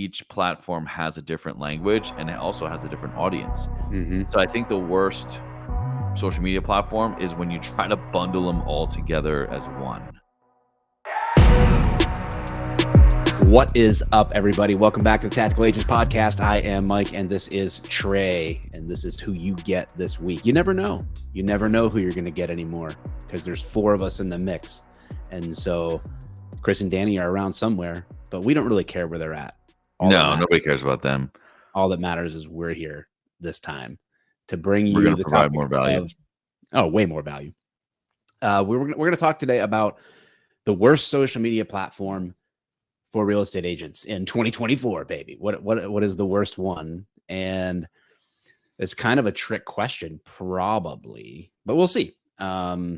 each platform has a different language and it also has a different audience. Mm-hmm. So I think the worst social media platform is when you try to bundle them all together as one. What is up, everybody? Welcome back to the Tactical Agents Podcast. I am Mike, and this is Trey, and this is who you get this week. You never know. You never know who you're going to get anymore because there's 4 of us in the mix. And so Chris and Danny are around somewhere, but we don't really care where they're at. Nobody cares about them. All that matters is we're here this time to bring you We're going the to provide topic more value. way more value. We're going to talk today about the worst social media platform for real estate agents in 2024, baby. What is the worst one? And it's kind of a trick question, probably, but we'll see. Yeah.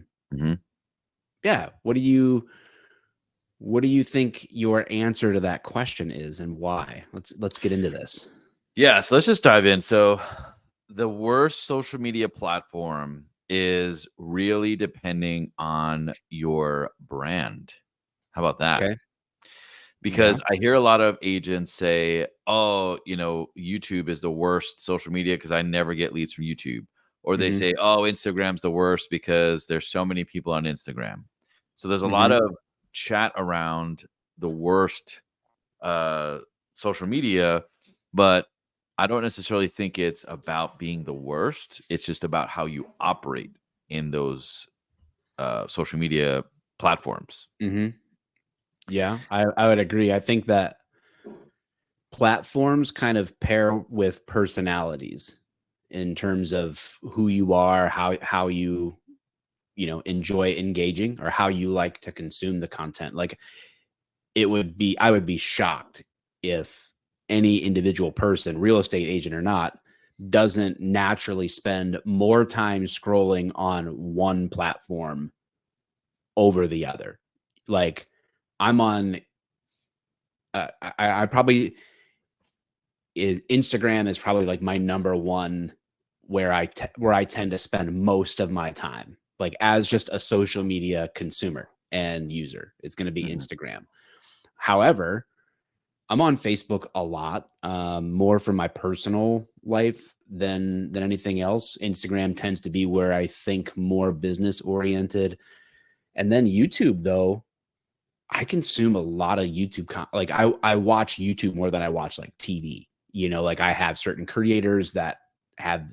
What do you think your answer to that question is, and why? Let's get into this. Yeah, so let's just dive in. So the worst social media platform is really depending on your brand. How about that? Okay. Because I hear a lot of agents say, oh, YouTube is the worst social media because I never get leads from YouTube. Or they say, oh, Instagram's the worst because there's so many people on Instagram. So there's a lot of chat around the worst social media, but I don't necessarily think it's about being the worst. It's just about how you operate in those social media platforms. Yeah, I would agree. I think that platforms kind of pair with personalities in terms of who you are, how you enjoy engaging, or how you like to consume the content. Like I would be shocked if any individual person, real estate agent or not, doesn't naturally spend more time scrolling on one platform over the other. Like I'm on I probably Instagram is probably like my number one where I tend to spend most of my time, like as just a social media consumer and user. It's going to be Instagram. However, I'm on Facebook a lot, more for my personal life than anything else. Instagram tends to be where I think more business oriented. And then YouTube, though, I consume a lot of YouTube. Like I watch YouTube more than I watch like TV. Like I have certain creators that have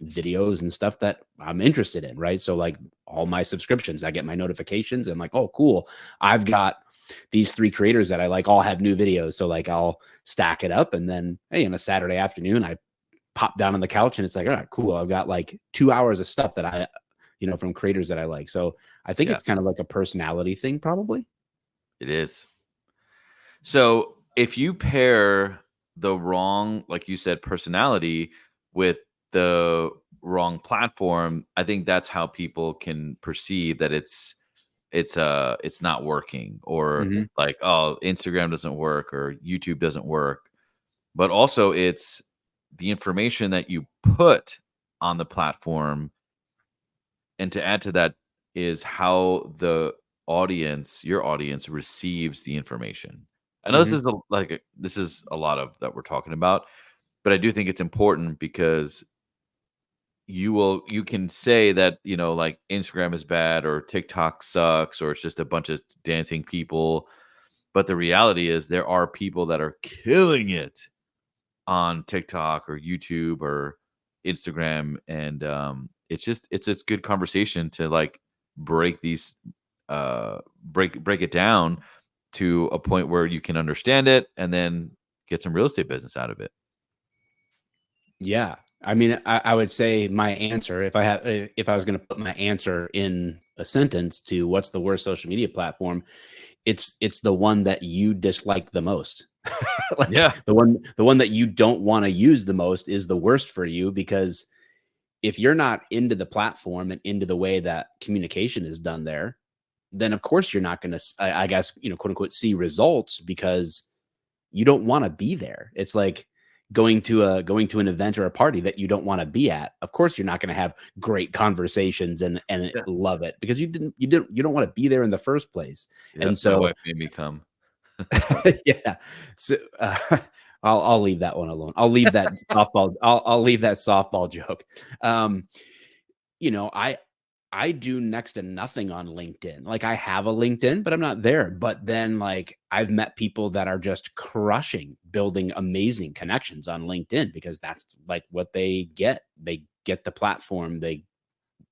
videos and stuff that I'm interested in, right? So like all my subscriptions, I get my notifications. I'm like, oh, cool. I've got these 3 creators that I like all have new videos. So like I'll stack it up, and then hey, on a Saturday afternoon, I pop down on the couch and it's like, all right, cool. I've got like 2 hours of stuff that I, from creators that I like. So I think it's kind of like a personality thing, probably. It is. So if you pair the wrong, like you said, personality with the wrong platform, I think that's how people can perceive that it's not working, or like, oh, Instagram doesn't work or YouTube doesn't work. But also it's the information that you put on the platform. And to add to that is how the your audience receives the information. I know this is a lot of that we're talking about, but I do think it's important because you can say that, like Instagram is bad or TikTok sucks or it's just a bunch of dancing people. But the reality is there are people that are killing it on TikTok or YouTube or Instagram. And it's just good conversation to like break these break it down to a point where you can understand it and then get some real estate business out of it. Yeah. I mean, I would say my answer, if I was going to put my answer in a sentence to what's the worst social media platform, it's the one that you dislike the most. Like, the one that you don't want to use the most is the worst for you, because if you're not into the platform and into the way that communication is done there, then of course you're not going to, I guess, quote unquote, see results, because you don't want to be there. It's like going to an event or a party that you don't want to be at. Of course, you're not going to have great conversations and love it, because you don't want to be there in the first place. Yep, And so my wife made me come. yeah. So I'll leave that one alone. I'll leave that softball. I'll leave that softball joke. Um, you know, I do next to nothing on LinkedIn. Like I have a LinkedIn, but I'm not there. But then like I've met people that are just crushing building amazing connections on LinkedIn because that's like what they get. They get the platform.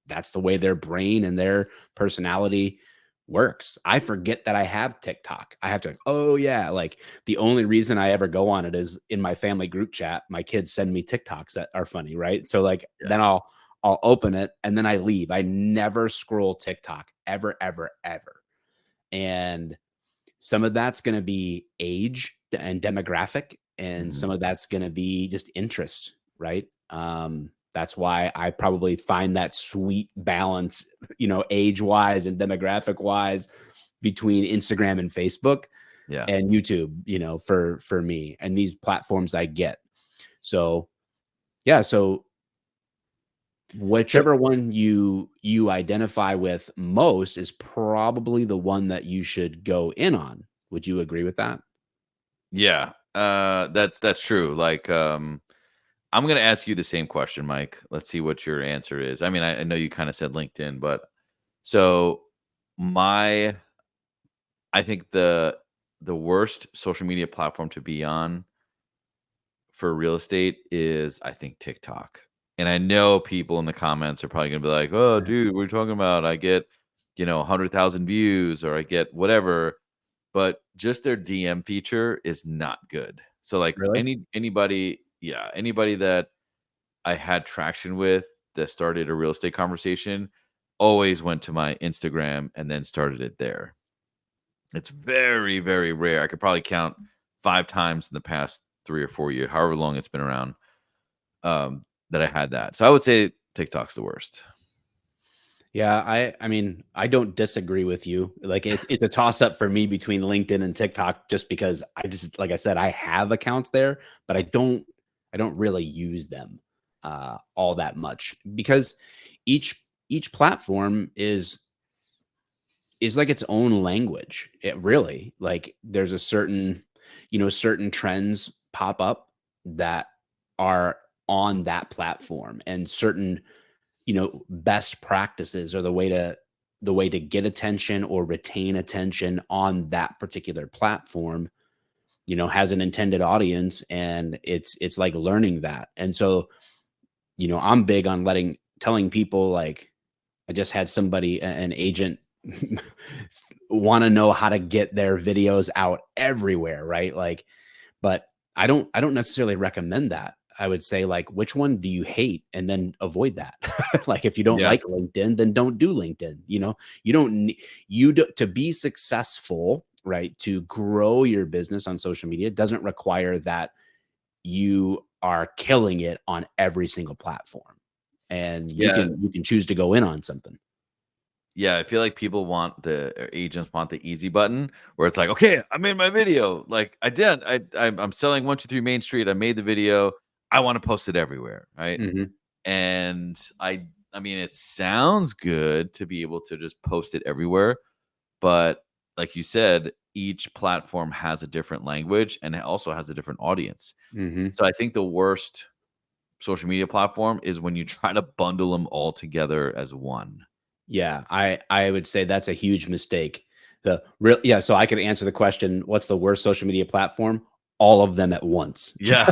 That's the way their brain and their personality works. I forget that I have TikTok. I have to, oh yeah, like the only reason I ever go on it is in my family group chat. My kids send me TikToks that are funny, right? So like Yeah. then I'll open it and then I leave. I never scroll TikTok ever, ever, ever. And some of that's going to be age and demographic, and Mhm. some of that's going to be just interest, right? That's why I probably find that sweet balance, age wise and demographic wise between Instagram and Facebook Yeah. and YouTube, for me and these platforms I get. So, yeah, so So whichever one you identify with most is probably the one that you should go in on. Would you agree with that? yeah, that's true. Like, I'm gonna ask you the same question, Mike. Let's see what your answer is. I mean, I know you kind of said LinkedIn, but so my I think the worst social media platform to be on for real estate is, I think, TikTok. And I know people in the comments are probably gonna be like, "Oh, dude, what are you talking about? I get, 100,000 views or I get whatever." But just their DM feature is not good. So, like, Really? anybody that I had traction with that started a real estate conversation always went to my Instagram and then started it there. It's very, very rare. I could probably count 5 times in the past 3 or 4 years, however long it's been around, that I had that. So I would say TikTok's the worst. Yeah, I mean, I don't disagree with you. Like it's a toss up for me between LinkedIn and TikTok just because I just like I said, I have accounts there, but I don't really use them all that much because each platform is like its own language. It really like there's a certain trends pop up that are on that platform and certain best practices or the way to get attention or retain attention on that particular platform, has an intended audience and it's like learning that. And so, I'm big on telling people like I just had somebody, an agent want to know how to get their videos out everywhere, right? Like, but I don't necessarily recommend that. I would say like, which one do you hate? And then avoid that. Like if you don't Yeah. like LinkedIn, then don't do LinkedIn. You don't need to be successful, right? To grow your business on social media doesn't require that you are killing it on every single platform. And you Yeah. can you can choose to go in on something. Yeah, I feel like people want agents want the easy button where it's like, "Okay, I made my video. Like, I did. I'm selling 123 Main Street. I made the video. I wanna post it everywhere." Right? Mhm. And I mean, it sounds good to be able to just post it everywhere, but like you said, each platform has a different language and it also has a different audience. Mhm. So I think the worst social media platform is when you try to bundle them all together as one. Yeah, I would say that's a huge mistake. So I could answer the question, what's the worst social media platform? All of them at once. Yeah,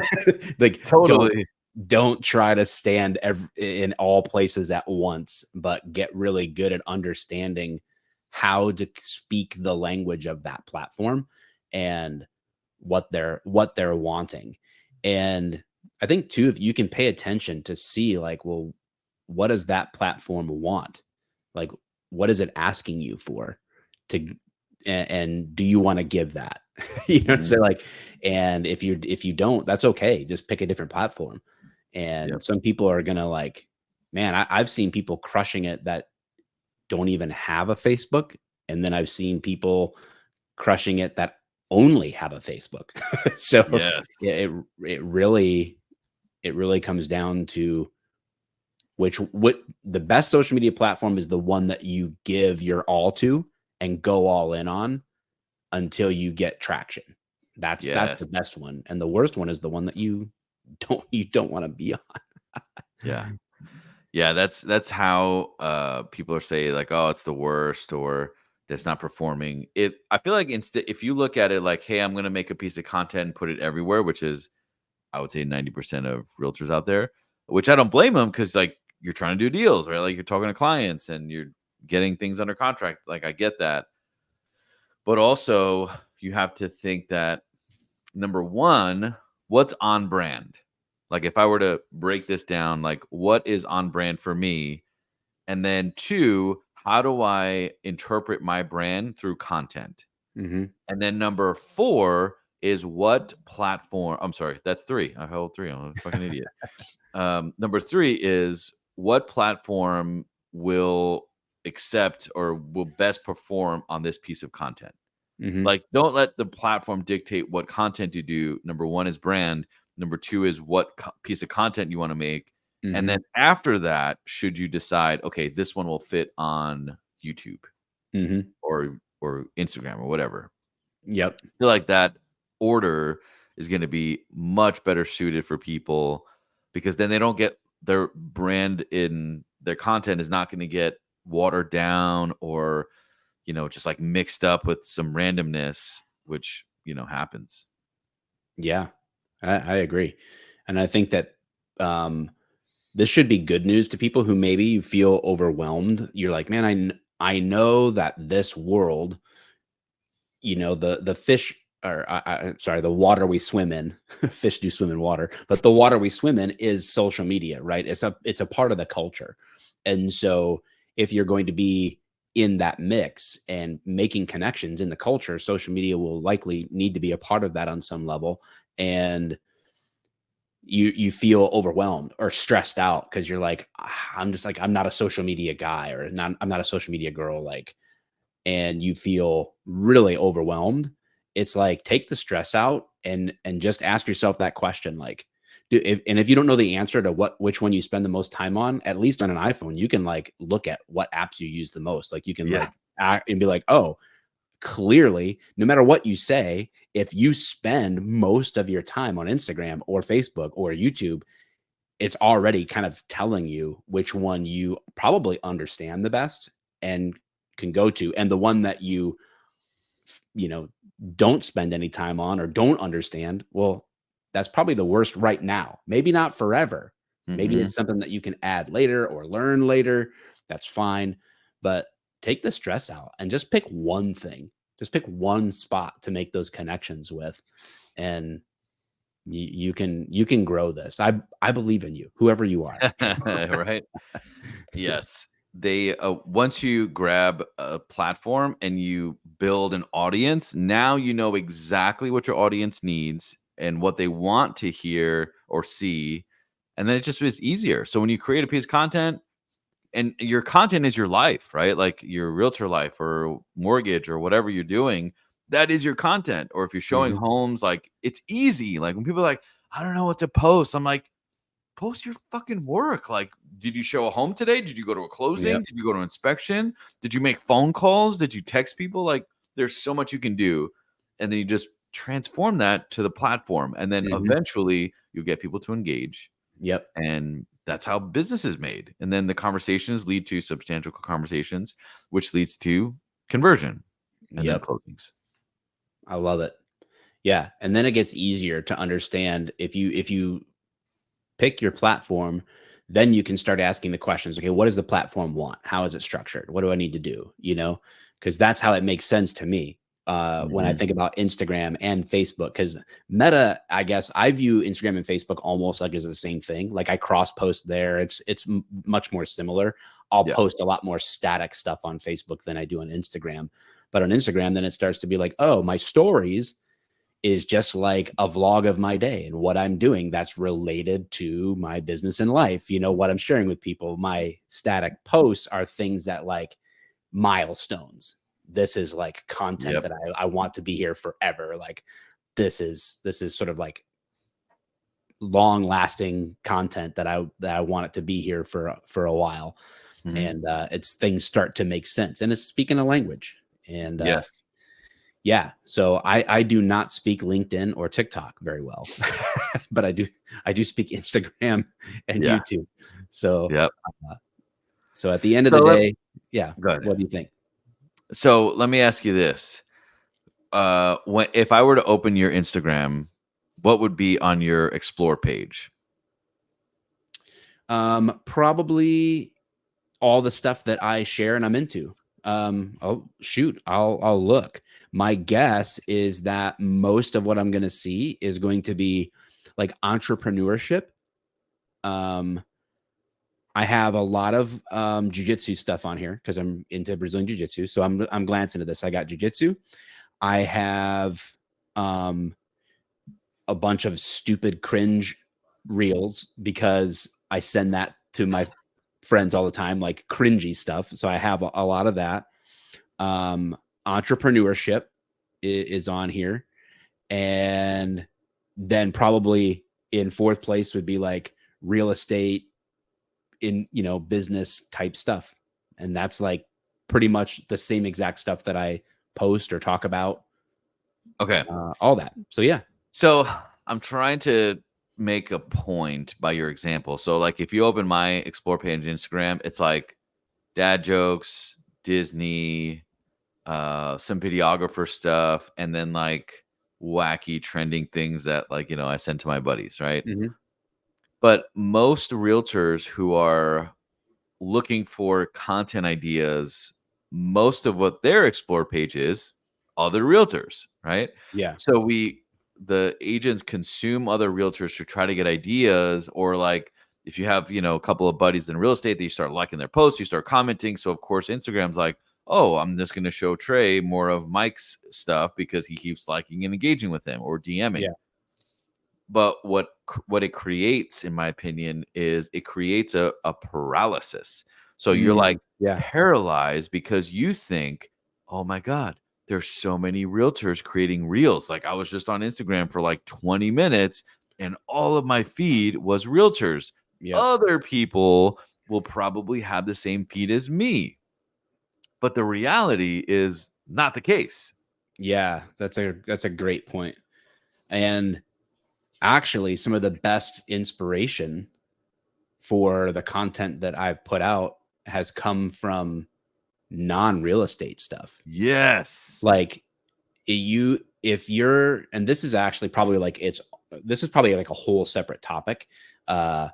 Like don't totally. don't try to stand in all places at once, but get really good at understanding how to speak the language of that platform and what they're wanting. And I think too, if you can pay attention to see like, well, what does that platform want? Like, what is it asking you for? To and do you want to give that? Mhm. So like, and if you don't, that's okay. Just pick a different platform. Yep. And some people are gonna like, man, I've seen people crushing it that don't even have a Facebook, and then I've seen people crushing it that only have a Facebook. So Yes. it it really it really comes down to what the best social media platform is the one that you give your all to and go all in on until you get traction. That's the Yes. best one, and the worst one is the one that you don't want to be on. Yeah. Yeah, that's how people are saying like, "Oh, it's the worst," or "That's not performing." I feel like instead, if you look at it like, "Hey, I'm gonna make a piece of content and put it everywhere," which is, I would say, 90% of realtors out there, which I don't blame them because like you're trying to do deals, right? Like you're talking to clients and you're getting things under contract. Like I get that, but also you have to think that number one, what's on brand? Like if I were to break this down, like what is on brand for me? And then two, how do I interpret my brand through content? Mhm. And then number four is what platform. I'm sorry, that's three. I held three. I'm a fucking idiot. Number three is what platform will accept or will best perform on this piece of content. Mhm. Like, don't let the platform dictate what content you do. Number 1 is brand. Number 2 is what piece of content you wanna make. And then Mhm. after that, should you decide, "Okay, this one will fit on YouTube Mhm. or Instagram," or whatever. Yep. I feel like that order is gonna be much better suited for people because then they don't get their brand in their content is not gonna get watered down or just like mixed up with some randomness, which, happens. Yeah. I agree, and I think that, um, this should be good news to people who maybe you feel overwhelmed. You're like, "Man, I know that this world, the fish or sorry, the water we swim in, fish do swim in water, but the water we swim in is social media, right? It's a part of the culture. And so if you're going to be in that mix and making connections in the culture, social media will likely need to be a part of that on some level. And you feel overwhelmed or stressed out because you're like, I'm just like, I'm not a social media guy or I'm not a social media girl. Like, and you feel really overwhelmed, it's like take the stress out and just ask yourself that question like if you don't know the answer to which one you spend the most time on, at least on an iPhone, you can like look at what apps you use the most. Like you can Yeah. like act and be like, "Oh, clearly, no matter what you say, if you spend most of your time on Instagram or Facebook or YouTube, it's already kind of telling you which one you probably understand the best and can go to, and the one that you know, don't spend any time on or don't understand, well, that's probably the worst right now. Maybe not forever. Maybe Mhm. it's something that you can add later or learn later. That's fine. But take the stress out and just pick one thing. Just pick one spot to make those connections with. And you can grow this. I believe in you, whoever you are. Right? Yes. They once you grab a platform and you build an audience, now you know exactly what your audience needs and what they want to hear or see, and then it just is easier. So when you create a piece of content, and your content is your life, right? Like your realtor life or mortgage or whatever you're doing, that is your content. Or if you're showing Mhm. homes, like it's easy. Like when people are like, I don't know what to post, I'm like, post your fucking work. Like, did you show a home today? Did you go to a closing? Yep. Did you go to inspection? Did you make phone calls? Did you text people? Like, there's so much you can do. And then you just transform that to the platform. And then Mhm. eventually you'll get people to engage Yep. and that's how business is made. And then the conversations lead to substantial conversations, which leads to conversion and then Yep. closings. I love it. Yeah, and then it gets easier to understand if you pick your platform, then you can start asking the questions. Okay, what does the platform want? How is it structured? What do I need to do? Because that's how it makes sense to me. When I Mhm. think about Instagram and Facebook, because Meta, I guess I view Instagram and Facebook almost like as the same thing. Like I cross post there. It's much more similar. I'll Yeah. post a lot more static stuff on Facebook than I do on Instagram. But on Instagram, then it starts to be like, oh, my stories is just like a vlog of my day and what I'm doing that's related to my business and life, what I'm sharing with people. My static posts are things that like milestones. This is like content Yep. that I want to be here forever. Like this is sort of like long lasting content that I want it to be here for a while. Mhm. And it's things start to make sense. And it's speaking a language. And Yes. Yeah. So I do not speak LinkedIn or TikTok very well, but I do speak Instagram and Yeah. YouTube. So Yep. uh, so at the end of So the let day, yeah. go ahead. What do you think? So let me ask you this. When if I were to open your Instagram, what would be on your explore page? Probably all the stuff that I share and I'm into. Oh shoot, I'll look. My guess is that most of what I'm going to see is going to be like entrepreneurship. Um, I have a lot of jujitsu stuff on here because I'm into Brazilian jiu-jitsu. So I'm glancing at this. I got jujitsu. I have um a bunch of stupid cringe reels because I send that to my friends all the time, like cringy stuff. So I have a lot of that. Um, Entrepreneurship is on here. And then probably in fourth place would be like real estate in, business type stuff. And that's like pretty much the same exact stuff that I post or talk about, Okay. all that. So yeah. So I'm trying to make a point by your example. So like if you open my explore page on Instagram, it's like dad jokes, Disney, some videographer stuff, and then like wacky trending things that like, I send to my buddies, right? Mhm. But most realtors who are looking for content ideas, most of what their explore page is other realtors, right? Yeah. So the agents consume other realtors to try to get ideas, or like if you have, a couple of buddies in real estate that you start liking their posts, you start commenting. So of course Instagram's like, oh, I'm just going to show Trey more of Mike's stuff because he keeps liking and engaging with him or DMing. Yeah. But what it creates, in my opinion, is it creates a paralysis. So you're like Yeah. paralyzed because you think, "Oh my god, there's so many realtors creating reels." Like I was just on Instagram for like 20 minutes and all of my feed was realtors. Yep. Other people will probably have the same feed as me. But the reality is not the case. Yeah. That's a great point. And actually, some of the best inspiration for the content that I've put out has come from non-real estate stuff. Yes. Like if you're, and this is actually probably like this is probably like a whole separate topic. Uh,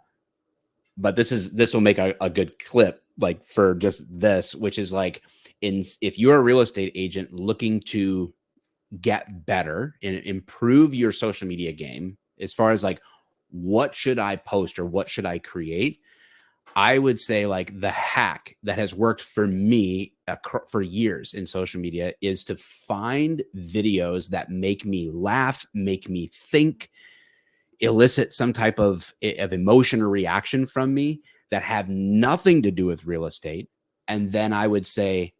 but this will make a good clip like for just this, which is like if you're a real estate agent looking to get better and improve your social media game as far as like what should I post or what should I create, I would say like the hack that has worked for me for years in social media is to find videos that make me laugh, make me think, elicit some type of emotion or reaction from me that have nothing to do with real estate. And then I would say,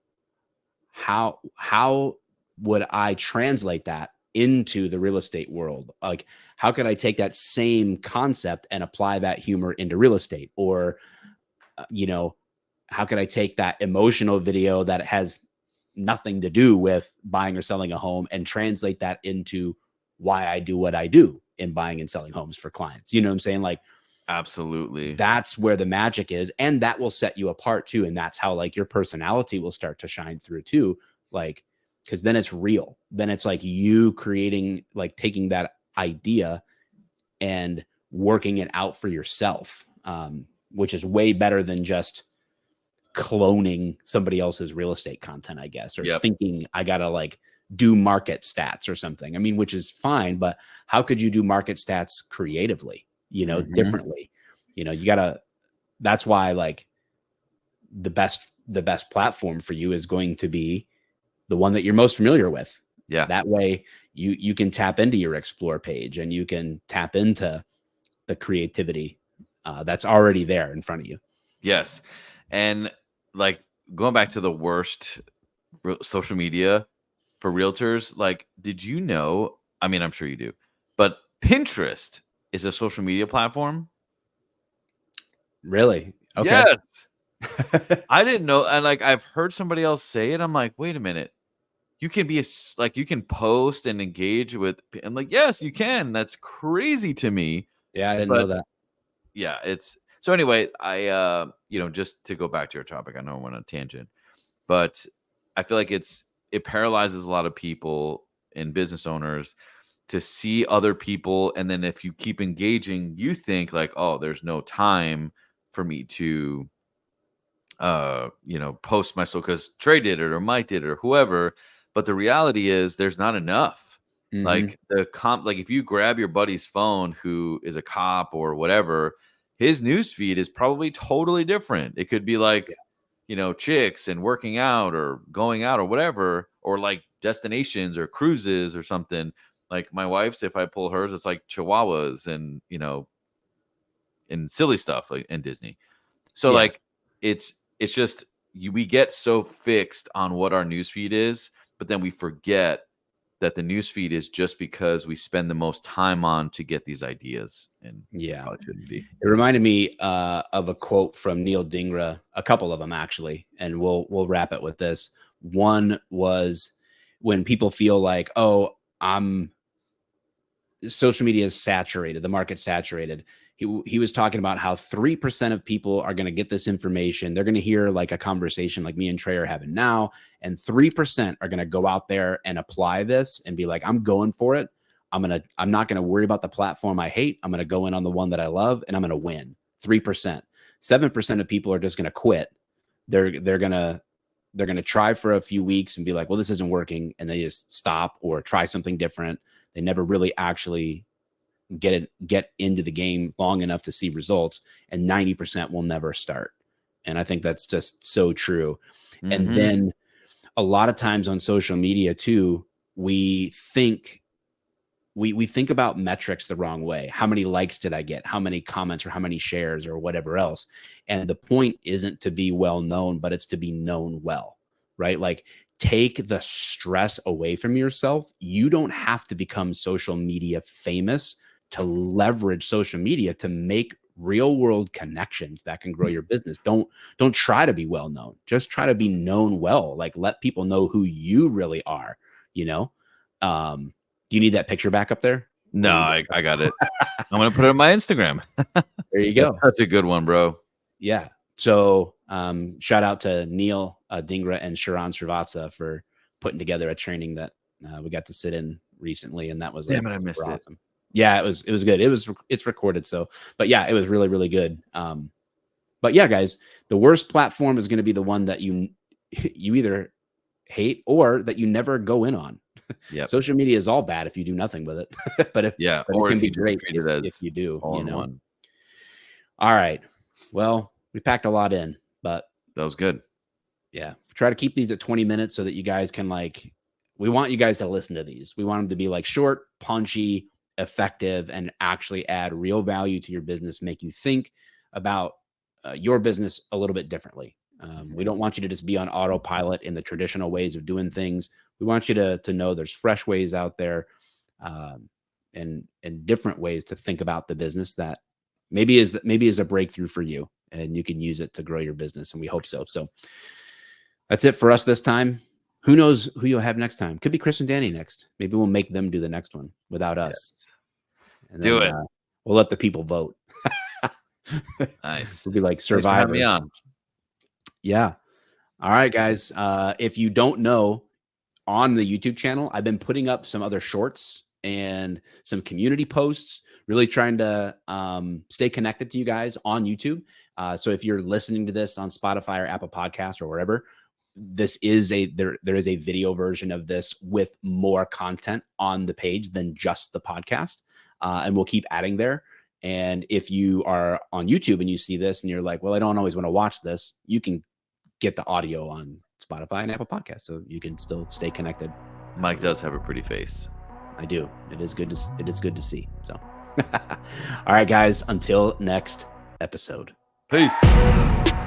how would I translate that into the real estate world? Like, how could I take that same concept and apply that humor into real estate? Or, you know, how could I take that emotional video that has nothing to do with buying or selling a home and translate that into why I do what I do in buying and selling homes for clients? You know what I'm saying? Like, Absolutely. that's where the magic is, and that will set you apart too, and that's how like your personality will start to shine through too, like because then it's real, then it's like you creating, like taking that idea and working it out for yourself, which is way better than just cloning somebody else's real estate content, I guess, or Yep. thinking I gotta like do market stats or something. I mean, which is fine, but how could you do market stats creatively, Mhm. differently? You gotta, that's why like the best platform for you is going to be the one that you're most familiar with. Yeah. That way you can tap into your explore page and you can tap into the creativity that's already there in front of you. Yes. And like going back to the worst social media for realtors, like, did you know? I mean, I'm sure you do, but Pinterest is a social media platform. Really? Okay. Yes. I didn't know. And like, I've heard somebody else say it. I'm like, wait a minute. you can be like you can post and engage with. I'm like, yes, you can. That's crazy to me. Yeah, I didn't know But that. yeah, it's so anyway. Just to go back to your topic, I know I went on a tangent, but I feel like it paralyzes a lot of people and business owners to see other people, and then if you keep engaging, you think like, oh, there's no time for me to post myself because Trey did it or Mike did it or whoever. But the reality is there's not enough. Mhm. Like like if you grab your buddy's phone who is a cop or whatever, his news feed is probably totally different. It could be like, Yeah. chicks and working out or going out or whatever, or like destinations or cruises or something. Like my wife's, if I pull hers, it's like chihuahuas and and silly stuff like in Disney. So Yeah. like it's just we get so fixed on what our newsfeed is, but then we forget that the newsfeed is just because we spend the most time on to get these ideas, and it Yeah. probably shouldn't be. It reminded me of a quote from Neil Dingra, a couple of them actually, and we'll wrap it with this. One was when people feel like, oh, I'm social media is saturated, the market's saturated. He was talking about how 3% of people are going to get this information. They're going to hear like a conversation like me and Trey are having now, and 3% are going to go out there and apply this and be like, I'm going for it. I'm not going to worry about the platform I hate. I'm going to go in on the one that I love and I'm going to win. 3%. 7% of people are just going to quit. They're going to try for a few weeks and be like, well, this isn't working, and they just stop or try something different. They never really actually get into the game long enough to see results, and 90% will never start. And I think that's just so true. And Mm-hmm. then a lot of times on social media too, we think about metrics the wrong way. How many likes did I get? How many comments or how many shares or whatever else? And the point isn't to be well known, but it's to be known well, right? Like take the stress away from yourself. You don't have to become social media famous to leverage social media to make real world connections that can grow your business. Don't try to be well known. Just try to be known well. Like let people know who you really are, you know? Do you need that picture back up there? No, I got it. I'm gonna put it on my Instagram. There you That's go. such a good one, bro. Yeah. So shout out to Neil Dingra and Sharon Srivatsa for putting together a training that we got to sit in recently, and that was like Damn it, I missed super it. awesome. Yeah, it was good. It's recorded, so but yeah, it was really really good. But yeah, guys, the worst platform is going to be the one that you either hate or that you never go in on. Yep. Social media is all bad if you do nothing with it, but it Or can if be you just great treat if it if as you do. all in one. All right. Well, we packed a lot in, but That was good. yeah, try to keep these at 20 minutes so that you guys can we want you guys to listen to these. We want them to be like short, punchy, effective, and actually add real value to your business, make you think about your business a little bit differently. We don't want you to just be on autopilot in the traditional ways of doing things. We want you to know there's fresh ways out there, and different ways to think about the business that maybe is a breakthrough for you, and you can use it to grow your business. And we hope so. So that's it for us this time. Who knows who you'll have next time? Could be Chris and Danny next. Maybe we'll make them do the next one without us, Yes. and Do then it. we'll let the people vote. Nice. We'll be like Thanks for having me Survivor. on. Yeah. All right, guys. If you don't know, on the YouTube channel, I've been putting up some other shorts and some community posts, really trying to stay connected to you guys on YouTube. So if you're listening to this on Spotify or Apple Podcasts or wherever, this is there is a video version of this with more content on the page than just the podcast. And we'll keep adding there. And if you are on YouTube and you see this and you're like, well, I don't always want to watch this, you can get the audio on Spotify and Apple Podcasts, so you can still stay connected. Mike does have a pretty face. I do. It is good to see. So, all right, guys. Until next episode. Peace.